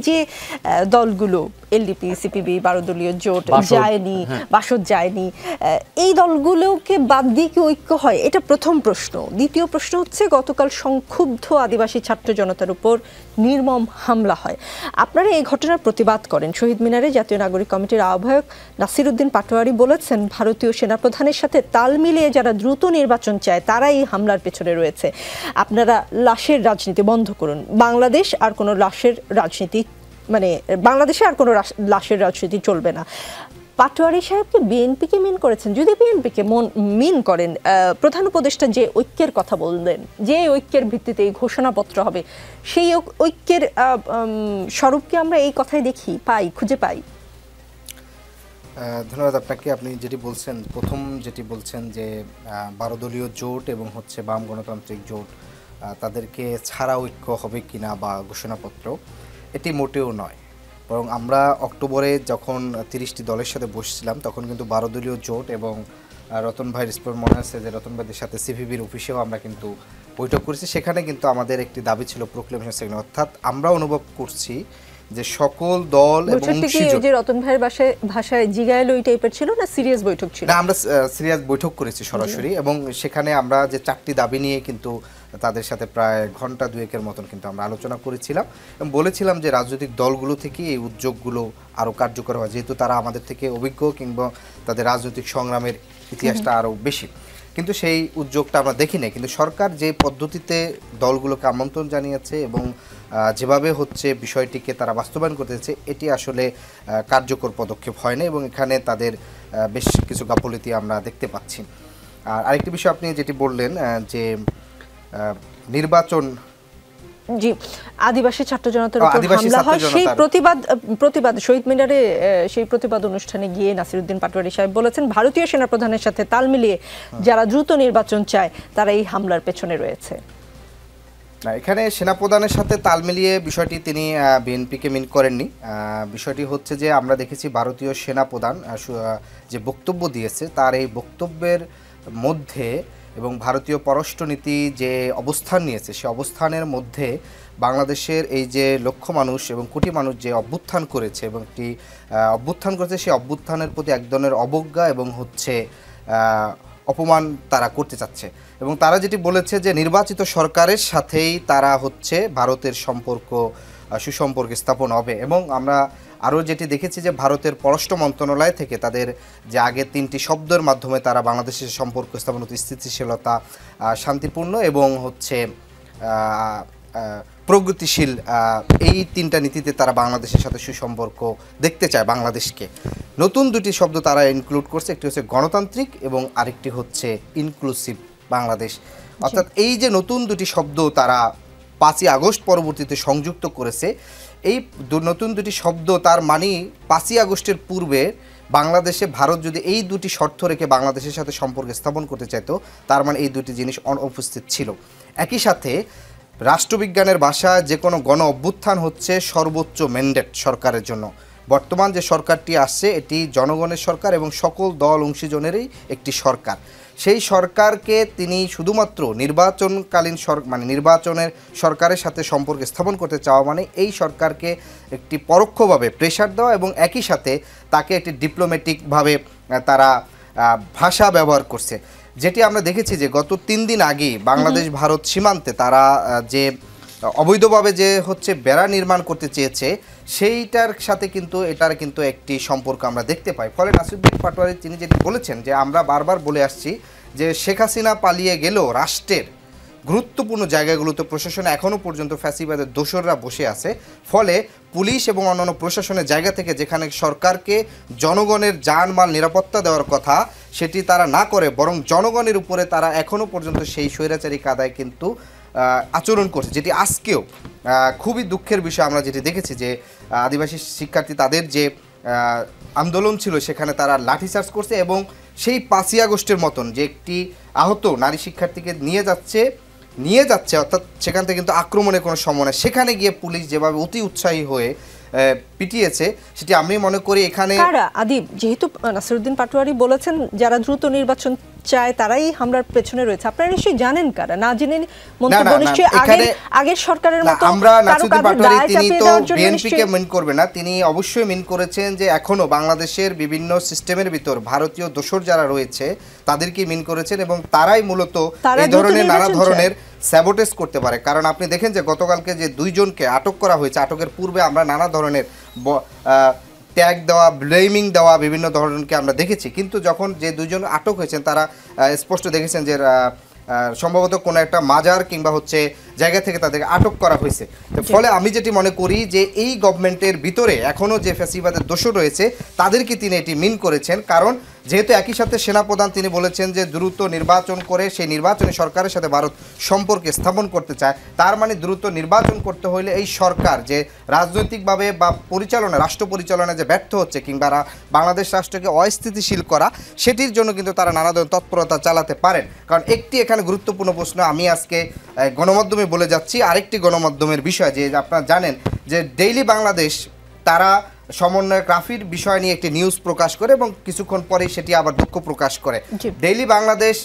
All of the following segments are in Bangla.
যে দলগুলো এলডিপি, সিপিবি, 12 দলীয় জোট যায়নি, বাসদ যায়নি, এই দলগুলোকে বাদ দিয়ে কি ঐক্য হয়? এটা প্রথম প্রশ্ন। দ্বিতীয় প্রশ্ন হচ্ছে, গতকাল সংক্ষুব্ধ আদিবাসী ছাত্র জনতার উপর নির্মম হামলা হয়, আপনারা এই ঘটনার প্রতিবাদ করেন। শহীদ মিনারে জাতীয় নাগরিক কমিটির আহ্বায়ক নাসিরউদ্দিন পাটোয়ারি বলেছেন, ভারতীয় সেনাপ্রধানের সাথে তাল মিলিয়ে যারা দ্রুত নির্বাচন চায় তারা এই হামলার পেছনে রয়েছে। আপনারা লাশের রাজনীতি বন্ধ করুন। বাংলাদেশ আর কোনো লাশের রাজনীতি, মানে বাংলাদেশে আর কোনো লাশের রাজনীতি চলবে না। পাটোয়ারি সাহেবকে বিএনপিকে মিন করেছেন। যদি বিএনপিকে মিন করেন, প্রধান উপদেষ্টা যে ঐক্যের কথা বললেন, যে ঐক্যের ভিত্তিতে এই ঘোষণাপত্র হবে, সেই ঐক্যের স্বরূপকে আমরা এই কথাই দেখি, খুঁজে পাই। ধন্যবাদ আপনাকে। আপনি যেটি বলছেন, প্রথম যেটি বলছেন যে 12 দলীয় জোট এবং হচ্ছে বাম গণতান্ত্রিক জোট, তাদেরকে ছাড়া ঐক্য হবে কিনা বা ঘোষণাপত্র, এটি মোটেও নয়। বরং আমরা অক্টোবরে যখন 30টি দলের সাথে বসছিলাম, তখন কিন্তু 12 দলীয় জোট এবং রতন ভাইয়ের স্পোর্ট মনে আছে যে রতন ভাইয়ের সাথে সিপিবির অফিসেও আমরা কিন্তু বৈঠক করেছি। সেখানে কিন্তু আমাদের একটি দাবি ছিল প্রোক্লেমেশন সেগমেন্ট, অর্থাৎ আমরা অনুভব করছি যে সকল দল এবং যে রতন ভাইয়ের ভাষায় জিগাইলো এই টাইপের ছিল না, সিরিয়াস বৈঠক ছিল? না, আমরা সিরিয়াস বৈঠক করেছি সরাসরি, এবং সেখানে আমরা যে 4টি দাবি নিয়ে কিন্তু তাদের সাথে প্রায় ঘন্টা দুয়েকের মতন কিন্তু আমরা আলোচনা করেছিলাম এবং বলেছিলাম যে রাজনৈতিক দলগুলো থেকে এই উদ্যোগগুলো আরও কার্যকর হয়, যেহেতু তারা আমাদের থেকে অভিজ্ঞ কিংবা তাদের রাজনৈতিক সংগ্রামের ইতিহাসটা আরও বেশি। কিন্তু সেই উদ্যোগটা আমরা দেখি না। কিন্তু সরকার যে পদ্ধতিতে দলগুলোকে আমন্ত্রণ জানিয়েছে এবং যেভাবে হচ্ছে বিষয়টিকে তারা বাস্তবায়ন করতেছে, এটি আসলে কার্যকর পদক্ষেপ হয় না এবং এখানে তাদের বেশ কিছু গাফলতি আমরা দেখতে পাচ্ছি। আর আরেকটি বিষয় আপনি যেটি বললেন যে নির্বাচন, জি, আদিবাসী ছাত্র জনতার উপর হামলা হয়, সেই প্রতিবাদ শহীদ মিনারে সেই প্রতিবাদ অনুষ্ঠানে গিয়ে নাসিরউদ্দিন পাটোয়ারি সাহেব বলেছেন, ভারতীয় সেনাপ্রধানের সাথে তাল মিলিয়ে যারা দ্রুত নির্বাচন চায় তারা এই হামলার পেছনে রয়েছে। না, এখানে সেনাপ্রধানের সাথে তাল মিলিয়ে বিষয়টি তিনি বিএনপিকে মিন করেননি। বিষয়টি হচ্ছে যে আমরা দেখেছি ভারতীয় সেনাপ্রধান যে বক্তব্য দিয়েছে, তার এই বক্তব্যের মধ্যে এবং ভারতীয় পররাষ্ট্রনীতি যে অবস্থান নিয়েছে, সে অবস্থানের মধ্যে বাংলাদেশের এই যে লক্ষ মানুষ এবং কোটি মানুষ যে অভ্যুত্থান করেছে এবং একটি অভ্যুত্থান করেছে, সেই অভ্যুত্থানের প্রতি এক ধরনের অবজ্ঞা এবং হচ্ছে অপমান তারা করতে চাচ্ছে। এবং তারা যেটি বলেছে যে নির্বাচিত সরকারের সাথেই তারা হচ্ছে ভারতের সুসম্পর্ক স্থাপন হবে। এবং আমরা আরও যেটি দেখেছি যে ভারতের পররাষ্ট্র মন্ত্রণালয় থেকে তাদের যে আগের 3টি শব্দের মাধ্যমে তারা বাংলাদেশের সম্পর্ক স্থাপন হচ্ছে স্থিতিশীলতা, শান্তিপূর্ণ এবং হচ্ছে প্রগতিশীল, এই 3টা নীতিতে তারা বাংলাদেশের সাথে সুসম্পর্ক দেখতে চায় বাংলাদেশকে। নতুন 2টি শব্দ তারা ইনক্লুড করছে, একটি হচ্ছে গণতান্ত্রিক এবং আরেকটি হচ্ছে ইনক্লুসিভ বাংলাদেশ। অর্থাৎ এই যে নতুন 2টি শব্দ তারা 5ই আগস্ট পরবর্তীতে সংযুক্ত করেছে, এই নতুন 2টি শব্দ তার মানে 5ই আগস্টের পূর্বে বাংলাদেশে ভারত যদি এই 2টি শর্ত রেখে বাংলাদেশের সাথে সম্পর্ক স্থাপন করতে চাইতো, তার মানে এই 2টি জিনিস অনুপস্থিত ছিল। একই সাথে রাষ্ট্রবিজ্ঞানের ভাষায় যে কোনো গণ অভ্যুত্থান হচ্ছে সর্বোচ্চ ম্যান্ডেট সরকারের জন্য। বর্তমান যে সরকারটি আসছে, এটি জনগণের সরকার এবং সকল দল অংশীজনেরই একটি সরকার। সেই সরকারকে তিনি শুধুমাত্র নির্বাচনকালীন নির্বাচনের সরকারের সাথে সম্পর্ক স্থাপন করতে চাওয়া মানে এই সরকারকে একটি পরোক্ষভাবে প্রেশার দেওয়া এবং একই সাথে তাকে একটি ডিপ্লোম্যাটিকভাবে তারা ভাষা ব্যবহার করছে। যেটি আমরা দেখেছি যে গত 3 দিন আগে বাংলাদেশ ভারত সীমান্তে তারা যে অবৈধভাবে যে হচ্ছে বেড়া নির্মাণ করতে চেয়েছে, সেইটার সাথে কিন্তু এটার কিন্তু একটি সম্পর্ক আমরা দেখতে পাই। ফলে নাসিরউদ্দিন পাটোয়ারি তিনি যেটি বলেছেন যে আমরা বারবার বলে আসছি যে শেখ হাসিনা পালিয়ে গেলেও রাষ্ট্রের গুরুত্বপূর্ণ জায়গাগুলোতে প্রশাসনে এখনও পর্যন্ত ফ্যাসিবাদের দোসররা বসে আছে। ফলে পুলিশ এবং অন্যান্য প্রশাসনের জায়গা থেকে যেখানে সরকারকে জনগণের জানমাল নিরাপত্তা দেওয়ার কথা, সেটি তারা না করে বরং জনগণের উপরে তারা এখনও পর্যন্ত সেই স্বৈরাচারী কায়দায় কিন্তু আচরণ করছে, যেটি আজকেও খুবই দুঃখের বিষয়। আমরা যেটি দেখেছি যে আদিবাসী শিক্ষার্থী তাদের যে আন্দোলন ছিল সেখানে তারা লাঠিচার্জ করছে এবং সেই 5ই আগস্টের মতন যে একটি আহত নারী শিক্ষার্থীকে নিয়ে যাচ্ছে অর্থাৎ সেখান থেকে কিন্তু আক্রমণের কোনো সম্ভাবনা, সেখানে গিয়ে পুলিশ যেভাবে অতি উৎসাহী হয়ে পিটিয়েছে, সেটি আমি মনে করি এখানে আদিব, যেহেতু নাসিরউদ্দিন পাটোয়ারি বলেছেন যারা দ্রুত নির্বাচন চায় তারাই হামলার পেছনে রয়েছে, আপনারা নিশ্চয়ই জানেন কারা, না জেনে মন্তব্য নিশ্চয়ই আগের সরকারের মতো আমরা নাসিরউদ্দিন পাটোয়ারি তিনি তো বিএনপিকে মিন করবে না, তিনি অবশ্যই মিন করেছেন যে এখনো বাংলাদেশের বিভিন্ন সিস্টেমের ভিতর ভারতীয় দোসর যারা রয়েছে তাদেরকে মিন করেছেন এবং তারাই মূলত এই ধরনের নানা ধরনের স্যাবোটেজ করতে পারে। কারণ আপনি দেখেন যে গতকালকে যে 2 জনকে আটক করা হয়েছে, আটকের পূর্বে আমরা নানা ধরনের ট্যাগ দেওয়া, ব্লেমিং দেওয়া বিভিন্ন ধরনেরকে আমরা দেখেছি, কিন্তু যখন যে 2 জন আটক হয়েছেন তারা স্পষ্ট দেখেছেন যে সম্ভবত কোনো একটা মাজার কিংবা হচ্ছে জায়গা থেকে তাদেরকে আটক করা হয়েছে। ফলে আমি যেটি মনে করি যে এই গভর্নমেন্টের ভিতরে এখনও যে ফ্যাসিবাদের দোষর রয়েছে তাদেরকে তিনি এটি মিন করেছেন, কারণ যেহেতু একই সাথে সেনাপ্রধান তিনি বলেছেন যে দ্রুত নির্বাচন করে সেই নির্বাচনে সরকারের সাথে ভারত সম্পর্ক স্থাপন করতে চায়, তার মানে দ্রুত নির্বাচন করতে হলে এই সরকার যে রাজনৈতিকভাবে বা রাষ্ট্র পরিচালনায় যে ব্যর্থ হচ্ছে কিংবা বাংলাদেশ রাষ্ট্রকে অস্থিতিশীল করা, সেটির জন্য কিন্তু তারা নানা ধরনের তৎপরতা চালাতে পারেন। কারণ একটি এখানে গুরুত্বপূর্ণ প্রশ্ন আমি আজকে গণমাধ্যমে বলে যাচ্ছি, আরেকটি গণমাধ্যমের বিষয় যে আপনারা জানেন যে ডেইলি বাংলাদেশ তারা সমন্বয়ক রাফির বিষয় নিয়ে একটি নিউজ প্রকাশ করে এবং কিছুক্ষণ পরেই সেটি আবার দুঃখ প্রকাশ করে। ডেইলি বাংলাদেশ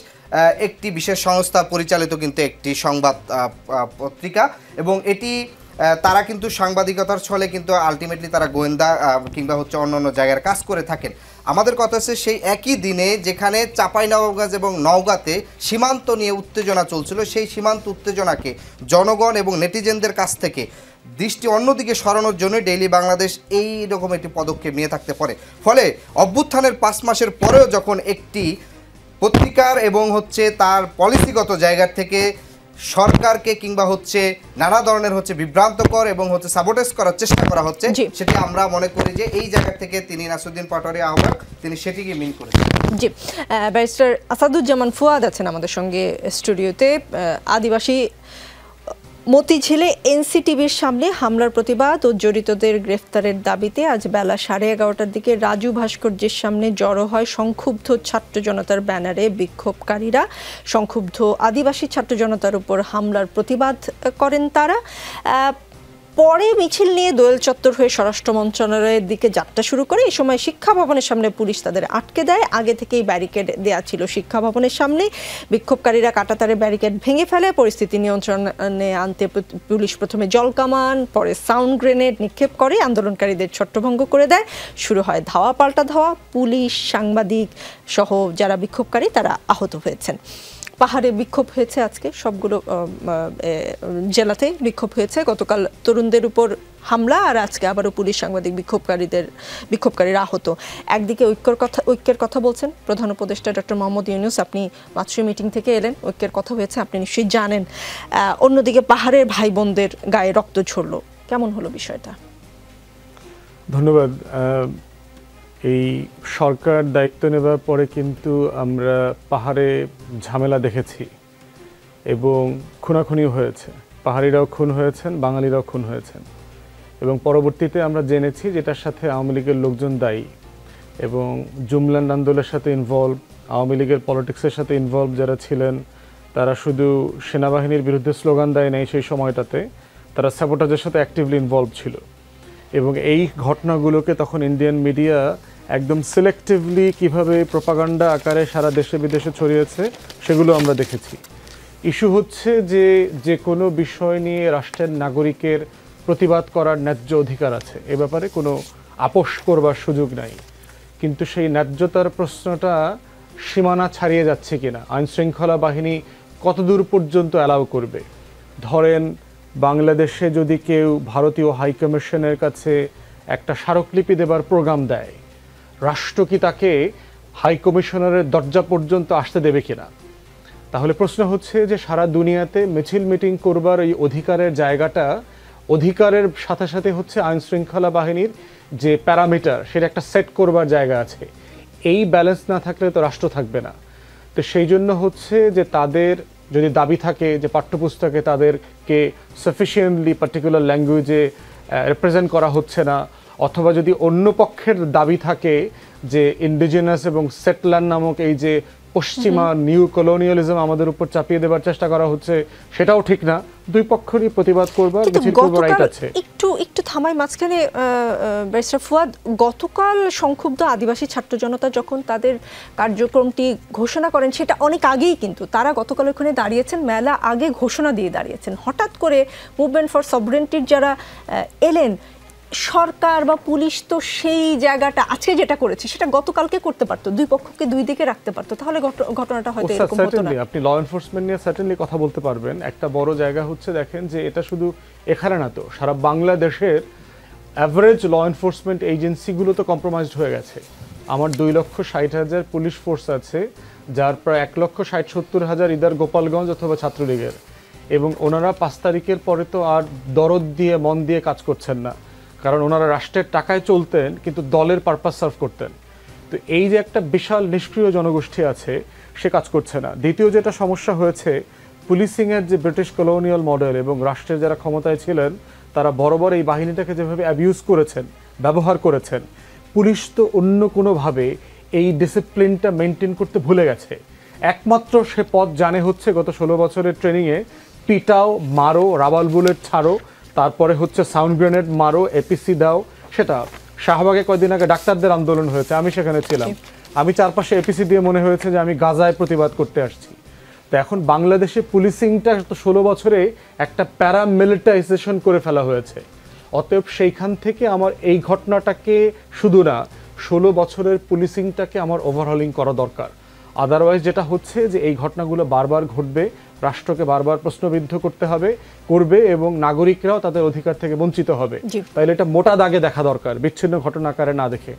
একটি বিশেষ সংস্থা পরিচালিত কিন্তু একটি সংবাদ পত্রিকা এবং এটি তারা কিন্তু সাংবাদিকতার ছলে কিন্তু আলটিমেটলি তারা গোয়েন্দা কিংবা হচ্ছে অন্য জায়গার কাজ করে থাকেন। আমাদের কথা হচ্ছে সেই একই দিনে যেখানে চাঁপাইনবাবগঞ্জ এবং নওগাঁতে সীমান্ত নিয়ে উত্তেজনা চলছিল, সেই সীমান্ত উত্তেজনাকে জনগণ এবং নেটিজেনদের কাছ থেকে দৃষ্টি অন্যদিকে সরানোর জন্য ডেইলি বাংলাদেশ এই রকম একটি পদক্ষেপ নিয়ে থাকতে পারে। ফলে অভ্যুত্থানের 5 মাসের পরেও যখন একটি পত্রিকার এবং হচ্ছে তার পলিসিগত জায়গা থেকে সরকারকে কিংবা হচ্ছে নানা ধরনের হচ্ছে বিভ্রান্তকর এবং হচ্ছে সাবোটেজ করার চেষ্টা করা হচ্ছে, সেটি আমরা মনে করি যে এই জায়গা থেকে তিনি নাসিরউদ্দিন পাটোয়ারি আহ্বায়ক তিনি সেটিকে মিন করেছেন। জি, ব্যারিস্টার আসাদুজ্জামান ফুয়াদ আছেন আমাদের সঙ্গে স্টুডিওতে। আদিবাসী মতিঝিলে এনসিটিভির সামনে হামলার প্রতিবাদ ও জড়িতদের গ্রেফতারের দাবিতে আজ বেলা 11:30টার দিকে রাজু ভাস্কর্যের সামনে জড়ো হয় সংক্ষুব্ধ ছাত্র জনতার ব্যানারে বিক্ষোভকারীরা। সংক্ষুব্ধ আদিবাসী ছাত্র জনতার উপর হামলার প্রতিবাদ করেন তারা। পরে মিছিল নিয়ে দোয়েল চত্বর হয়ে স্বরাষ্ট্র মন্ত্রণালয়ের দিকে যাত্রা শুরু করে। এই সময় শিক্ষা ভবনের সামনে পুলিশ তাদের আটকে দেয়। আগে থেকেই ব্যারিকেড দেয়া ছিল শিক্ষা ভবনের সামনে। বিক্ষোভকারীরা কাঁটাতারে ব্যারিকেড ভেঙে ফেলে। পরিস্থিতি নিয়ন্ত্রণে আনতে পুলিশ প্রথমে জলকামান, পরে সাউন্ড গ্রেনেড নিক্ষেপ করে আন্দোলনকারীদের ছত্রভঙ্গ করে দেয়। শুরু হয় ধাওয়া পাল্টা ধাওয়া। পুলিশ, সাংবাদিক সহ যারা বিক্ষোভকারী তারা আহত হয়েছেন। পাহাড়ে বিক্ষোভ হয়েছে, আজকে সবগুলো জেলাতে বিক্ষোভ হয়েছে। গতকাল তরুণদের উপর হামলা আর আজকে আবারও পুলিশ সাংবাদিক বিক্ষোভকারীরা আহত। একদিকে ঐক্যের কথা বলছেন প্রধান উপদেষ্টা ডক্টর মোহাম্মদ ইউনূস, আপনি মাত্র মিটিং থেকে এলেন, ঐক্যের কথা হয়েছে, আপনি নিশ্চয়ই জানেন। অন্যদিকে পাহাড়ের ভাই বোনদের গায়ে রক্ত ঝরল, কেমন হলো বিষয়টা? ধন্যবাদ। এই সরকার দায়িত্ব নেবার পরে কিন্তু আমরা পাহাড়ে ঝামেলা দেখেছি এবং খুনাখুনিও হয়েছে। পাহাড়িরাও খুন হয়েছেন, বাঙালিরাও খুন হয়েছেন এবং পরবর্তীতে আমরা জেনেছি যেটার সাথে আওয়ামী লীগের লোকজন দায়ী এবং জুমল্যান্ড আন্দোলনের সাথে ইনভলভ, আওয়ামী লীগের পলিটিক্সের সাথে ইনভলভ যারা ছিলেন তারা শুধু সেনাবাহিনীর বিরুদ্ধে স্লোগান দেয় নাই, সেই সময়টাতে তারা স্যাবোটাজের সাথে অ্যাক্টিভলি ইনভলভ ছিল এবং এই ঘটনাগুলোকে তখন ইন্ডিয়ান মিডিয়া একদম সিলেক্টিভলি কিভাবে প্রোপাগান্ডা আকারে সারা দেশে বিদেশে ছড়িয়েছে সেগুলো আমরা দেখেছি। ইস্যু হচ্ছে যে কোনো বিষয় নিয়ে রাষ্ট্রের নাগরিকের প্রতিবাদ করার ন্যায্য অধিকার আছে, এ ব্যাপারে কোনো আপোষ করবার সুযোগ নাই, কিন্তু সেই ন্যায্যতার প্রশ্নটা সীমানা ছাড়িয়ে যাচ্ছে কিনা, আইনশৃঙ্খলা বাহিনী কতদূর পর্যন্ত অ্যালাউ করবে। ধরেন বাংলাদেশে যদি কেউ ভারতীয় হাইকমিশনের কাছে একটা স্মারকলিপি দেবার প্রোগ্রাম দেয়, রাষ্ট্র কি তাকে হাইকমিশনারের দরজা পর্যন্ত আসতে দেবে কিনা? তাহলে প্রশ্ন হচ্ছে যে সারা দুনিয়াতে মিছিল মিটিং করবার এই অধিকারের জায়গাটা, অধিকারের সাথে সাথে হচ্ছে আইনশৃঙ্খলা বাহিনীর যে প্যারামিটার সেটা একটা সেট করবার জায়গা আছে। এই ব্যালেন্স না থাকলে তো রাষ্ট্র থাকবে না। তো সেই জন্য হচ্ছে যে তাদের যদি দাবি থাকে যে পাঠ্যপুস্তকে তাদেরকে সাফিসিয়েন্টলি পার্টিকুলার ল্যাঙ্গুয়েজে রিপ্রেজেন্ট করা হচ্ছে না, অথবা যদি অন্য পক্ষের দাবি থাকে যে ইন্ডিজিনাস এবং সেটলার নামক এই যে পশ্চিমা নিউ কলোনিয়ালিজম আমাদের উপর চাপিয়ে দেওয়ার চেষ্টা করা হচ্ছে, সেটাও ঠিক না। দুই পক্ষেরই প্রতিবাদ করবার, মিছিল করবার রাইট আছে। একটু থামাই মাঝখানে ব্যারিস্টার ফুয়াদ, গতকাল সংক্ষুব্ধ আদিবাসী ছাত্র জনতা যখন তাদের কার্যক্রমটি ঘোষণা করেন, সেটা অনেক আগেই কিন্তু তারা গতকাল ওখানে দাঁড়িয়েছেন, মেলা আগে ঘোষণা দিয়ে দাঁড়িয়েছেন। হঠাৎ করে মুভমেন্ট ফর সভরেন্টির যারা এলেন, সরকার বা পুলিশ তো সেই জায়গাটা আজকে যেটা করেছে সেটা গতকালকে করতে পারতো, দুই পক্ষকে দুই দিকে রাখতে পারতো, তাহলে ঘটনাটা হয়তো এরকম হতো না। আপনি ল এনফোর্সমেন্ট নিয়ে সার্টেনলি কথা বলতে পারবেন। একটা বড় জায়গা হচ্ছে, দেখেন যে এটা শুধু এখানে না, তো সারা বাংলাদেশের অ্যাভারেজ ল এনফোর্সমেন্ট এজেন্সিগুলো তো কম্প্রোমাইজড হয়ে গেছে। আমার 2,60,000 পুলিশ ফোর্স আছে, যার প্রায় 1,60,000-1,70,000 ইদার গোপালগঞ্জ অথবা ছাত্রলীগের, এবং ওনারা 5 তারিখের পরে তো আর দরদ দিয়ে মন দিয়ে কাজ করছেন না, কারণ ওনারা রাষ্ট্রের টাকায় চলতেন কিন্তু দলের পারপাস সার্ভ করতেন। তো এই যে একটা বিশাল নিষ্ক্রিয় জনগোষ্ঠী আছে, সে কাজ করছে না। দ্বিতীয় যেটা সমস্যা হয়েছে, পুলিশিংয়ের যে ব্রিটিশ কলোনিয়াল মডেল এবং রাষ্ট্রের যারা ক্ষমতায় ছিলেন তারা বরাবর এই বাহিনীটাকে যেভাবে অ্যাবিউজ করেছেন, ব্যবহার করেছেন, পুলিশ তো অন্য কোনোভাবে এই ডিসিপ্লিনটা মেনটেন করতে ভুলে গেছে। একমাত্র সে পথ জানে হচ্ছে গত 16 বছরের ট্রেনিংয়ে পিটাও, মারো, রাবাল বুলেট ছাড়ো, তারপরে হচ্ছে সাউন্ড গ্রেনেড মারো, এপিসি দাও। সেটা শাহবাগে কয়েকদিন আগে ডাক্তারদের আন্দোলন হয়েছে, আমি সেখানে ছিলাম। আমি চারপাশে এপিসি দিয়ে মনে হয়েছে যে আমি গাজায় প্রতিবাদ করতে আসছি। তো এখন বাংলাদেশে পুলিশিংটা তো 16 বছরে একটা প্যারামিলিটারাইজেশন করে ফেলা হয়েছে। অতএব সেইখান থেকে আমার এই ঘটনাটাকে শুধু না, 16 বছরের পুলিশিংটাকে আমার ওভারহলিং করা দরকার। আদারওয়াইজ যেটা হচ্ছে যে এই ঘটনাগুলো বারবার ঘটবে, রাষ্ট্রকে বারবার প্রশ্নবিদ্ধ করবে এবং নাগরিকরাও তাদের অধিকার থেকে বঞ্চিত হবে। তাইলে এটা মোটা দাগে দেখা দরকার, বিচ্ছিন্ন ঘটনা আকারে না দেখে।